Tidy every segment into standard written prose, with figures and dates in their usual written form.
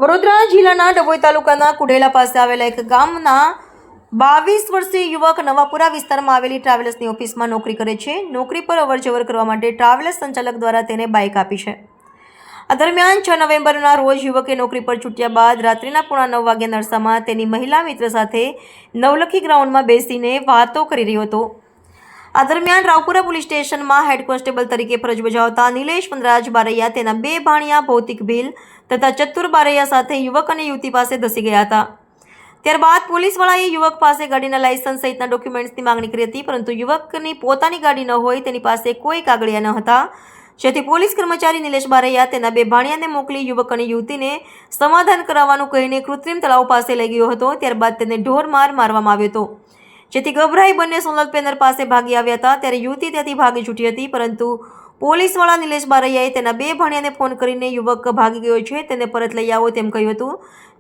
વડોદરા જિલ્લાના ડભોઈ તાલુકાના કુડેલા પાસે આવેલા એક ગામના 22 વર્ષીય યુવક નવાપુરા વિસ્તારમાં આવેલી ટ્રાવેલ્સની ઓફિસમાં નોકરી કરે છે. નોકરી પર અવરજવર કરવા માટે ટ્રાવેલ્સ સંચાલક દ્વારા તેને બાઇક આપી છે. આ દરમિયાન 6 નવેમ્બરના રોજ યુવકે નોકરી પર છૂટ્યા બાદ રાત્રિના 9:30 વાગ્યાના અરસામાં તેની મહિલા મિત્ર સાથે નવલખી ગ્રાઉન્ડમાં બેસીને વાતો કરી રહ્યો હતો. આ દરમિયાન રાવપુરા પોલીસ સ્ટેશનમાં હેડ કોન્સ્ટેબલ તરીકે ફરજ બજાવતા નિલેશ વનરાજ બારૈયા તેના 2 ભાણિયા ભૌતિક ભીલ તથા ચતુર બારૈયા સાથે યુવક અને યુવતી પાસે ધસી ગયા હતા. ત્યારબાદ પોલીસવાળાએ યુવક પાસે ગાડીના લાયસન્સ સહિતના ડોક્યુમેન્ટ્સની માંગણી કરી હતી, પરંતુ યુવકની પોતાની ગાડી ન હોય તેની પાસે કોઈ કાગળિયા ન હતા, જેથી પોલીસ કર્મચારી નિલેશ બારૈયા તેના 2 ભાણિયાને મોકલી યુવક અને યુવતીને સમાધાન કરાવવાનું કહીને કૃત્રિમ તળાવ પાસે લઈ ગયો હતો. ત્યારબાદ તેને ઢોરમાર મારવામાં આવ્યો હતો, જેથી ગભરાઈ બંને સોલર પેનલ પાસે ભાગી આવ્યા હતા. ત્યારે યુવતી ત્યાંથી ભાગી છૂટી હતી, પરંતુ પોલીસવાળા નિલેશ બારૈયાએ તેના 2 ભાણિયાને ફોન કરીને યુવક ભાગી ગયો છે તેને પરત લઈ આવો તેમ કહ્યું હતું,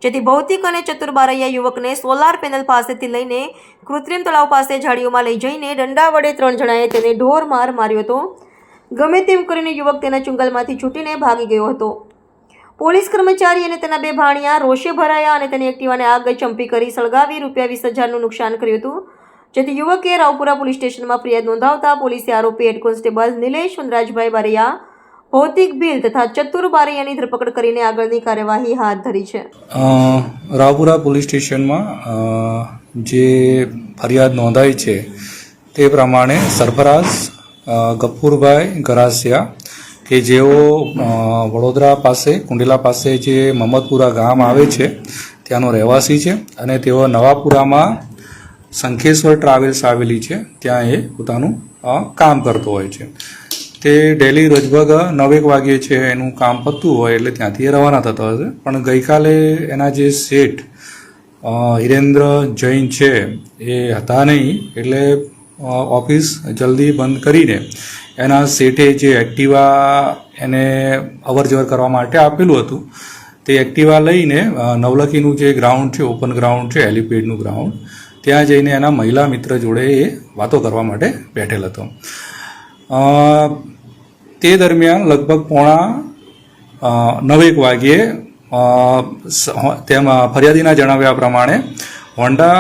જેથી ભૌતિક અને ચતુર બારૈયા યુવકને સોલાર પેનલ પાસેથી લઈને કૃત્રિમ તળાવ પાસે ઝાડીઓમાં લઈ જઈને દંડા વડે 3 જણાએ તેને ઢોરમાર માર્યો હતો. ગમે તેમ કરીને યુવક તેના ચુંગલમાંથી છૂટીને ભાગી ગયો હતો. પોલીસ કર્મચારી અને તેના 2 ભાણિયા રોષે ભરાયા અને તેની એક્ટિવાને આગ ચંપી કરી સળગાવી ₹20,000નું નુકસાન કર્યું હતું, જેથી યુવકે રાવપુરા પોલીસ સ્ટેશનમાં ફરિયાદ નોંધાવતા પોલીસે આરોપી હેડ કોન્સ્ટેબલ નિલેશ વનરાજભાઈ બારૈયા, ભૌતિક ભીલ તથા ચતુર બારૈયાની ધરપકડ કરીને આગળની કાર્યવાહી હાથ ધરી છે. રાવપુરા પોલીસ સ્ટેશનમાં જે ફરિયાદ નોંધાઈ છે તે પ્રમાણે સરફરાઝ ગફુરભાઈ ગરાસિયા કે જેઓ વડોદરા પાસે કુંડેલા પાસે જે મહમદપુરા ગામ આવે છે ત્યાંનો રહેવાસી છે અને તેઓ નવાપુરામાં શંખેશ્વર ટ્રાવેલ્સ આવેલી છે ત્યાં એ પોતાનું કામ કરતો હોય છે. તે ડેલી લગભગ 9 વાગ્યે છે એનું કામ પતતું હોય એટલે ત્યાંથી રવાના થતા હશે, પણ ગઈકાલે એના જે શેઠ હિરેન્દ્ર જૈન છે એ હતા નહીં, એટલે ઓફિસ જલ્દી બંધ કરીને એના શેઠે જે એક્ટિવા એને અવરજવર કરવા માટે આપેલું હતું તે એક્ટિવા લઈને નવલખીનું જે ગ્રાઉન્ડ છે, ઓપન ગ્રાઉન્ડ છે, હેલિપેડનું ગ્રાઉન્ડ, ત્યાં જઈને એના મહિલા મિત્ર જોડે એ વાતો કરવા માટે બેઠેલ હતો. તે દરમિયાન લગભગ 8:45 વાગ્યે તેમાં ફરિયાદીના જણાવ્યા પ્રમાણે હોન્ડા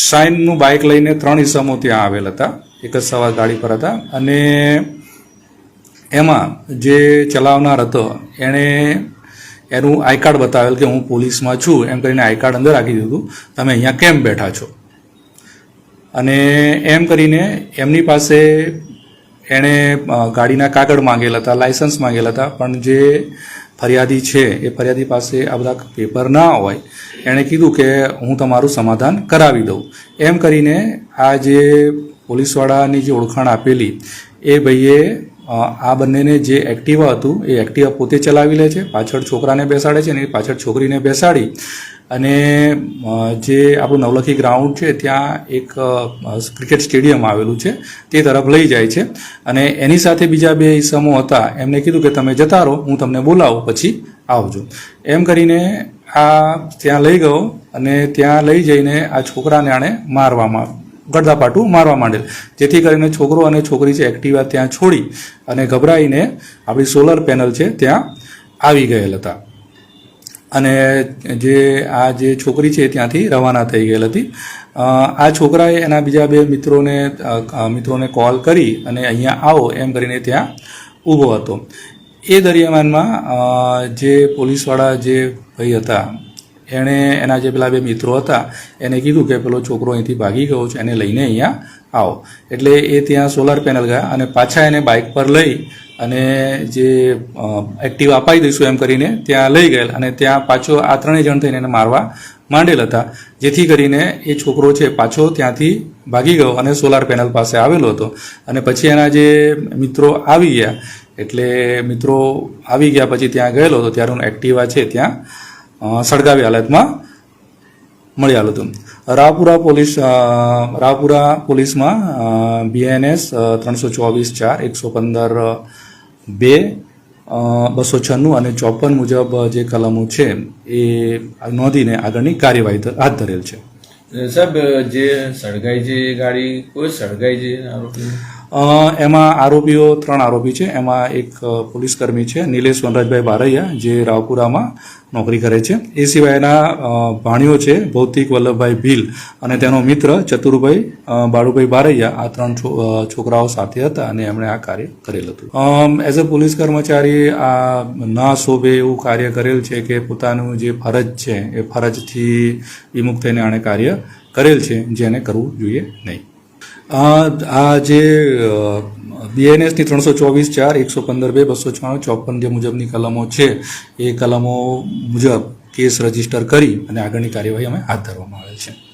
શાઇનનું બાઇક લઈને 3 ઈસમો ત્યાં આવેલ હતા, એક જ સવાર ગાડી પર હતા, અને એમાં જે ચલાવનાર હતો એણે એનું આઈ કાર્ડ બતાવેલ કે હું પોલીસમાં છું એમ કરીને આઈ કાર્ડ અંદર રાખી દીધું, તમે અહીંયા કેમ બેઠા છો, અને એમ કરીને એમની પાસે એણે ગાડીના કાગળ માંગેલા હતા, લાયસન્સ માંગેલા હતા, પણ જે ફરિયાદી છે એ ફરિયાદી પાસે આ બધા પેપર ના હોય, એણે કીધું કે હું તમારું સમાધાન કરાવી દઉં. એમ કરીને આ જે પોલીસવાળાની જે ઓળખાણ આપેલી એ ભાઈએ આ બંનેને જે એક્ટિવા હતું એ એક્ટિવા પોતે ચલાવી લે છે, પાછળ છોકરાને બેસાડે છે અને પાછળ છોકરીને બેસાડી અને જે આપણું નવલખી ગ્રાઉન્ડ છે ત્યાં એક ક્રિકેટ સ્ટેડિયમ આવેલું છે તે તરફ લઈ જાય છે, અને એની સાથે બીજા 2 ઈસમો હતા, એમને કીધું કે તમે જતા રહો, હું તમને બોલાવું પછી આવજો. એમ કરીને આ ત્યાં લઈ ગયો અને ત્યાં લઈ જઈને આ છોકરાને આણે ગડદાપાટું મારવા માંડેલ, જેથી કરીને છોકરો અને છોકરી છે એક્ટિવા ત્યાં છોડી અને ગભરાઈને આપણી સોલર પેનલ છે ત્યાં આવી ગયેલ હતા, અને આ જે છોકરી છે ત્યાંથી રવાના થઈ ગયેલ હતી. આ છોકરાએ એના બીજા 2 મિત્રોને કોલ કરી અને અહીંયા આવો એમ કરીને ત્યાં ઊભો હતો. એ દરમિયાનમાં જે પોલીસવાળા જે ભાઈ હતા એણે એના જે પેલા 2 મિત્રો હતા એને કીધું કે પેલો છોકરો અહીંથી ભાગી ગયો છે, એને લઈને અહીંયા આવો. એટલે એ ત્યાં સોલાર પેનલ ગયા અને પાછા એને બાઇક પર લઈ અને જે એક્ટિવા અપાઈ દઈશું એમ કરીને ત્યાં લઈ ગયેલ, અને ત્યાં પાછો આ 3 જણ થઈને એને મારવા માંડેલ હતા, જેથી કરીને એ છોકરો છે પાછો ત્યાંથી ભાગી ગયો અને સોલાર પેનલ પાસે આવેલો હતો. અને પછી એના જે મિત્રો આવી ગયા, એટલે મિત્રો આવી ગયા પછી ત્યાં ગયેલો હતો ત્યારે એક્ટિવા છે ત્યાં સળગાવી હાલતમાં મળ્યા હતું. રાવપુરા પોલીસમાં BNS 324/4 115/2 296 અને 54 મુજબ જે કલમો છે એ નોંધીને આગળની કાર્યવાહી હાથ ધરેલ છે. સાહેબ, જે સળગાઈ છે ગાડી કોઈ સળગાઈ છે આરોપી? એમાં આરોપીઓ 3 આરોપી છે. એમાં એક પોલીસકર્મી છે નિલેશ વનરાજભાઈ બારૈયા, જે રાવપુરામાં નોકરી કરે છે. એ સિવાયના ભાણીઓ છે ભૌતિક વલ્લભભાઈ ભીલ અને તેનો મિત્ર ચતુરભાઈ બાળુભાઈ બારૈયા. આ 3 છોકરાઓ સાથે હતા અને એમણે આ કાર્ય કરેલ હતું. એઝ અ પોલીસ કર્મચારી આ ના શોભે એવું કાર્ય કરેલ છે કે પોતાનું જે ફરજ છે એ ફરજથી વિમુખ થઈને આણે કાર્ય કરેલ છે, જેને કરવું જોઈએ નહીં. આ જે બીએનએસની 324(4), 115(2), 294, જે મુજબની કલમો છે એ કલમો મુજબ કેસ રજીસ્ટર કરી અને આગળની કાર્યવાહી અમે હાથ ધરવામાં આવેલ છે.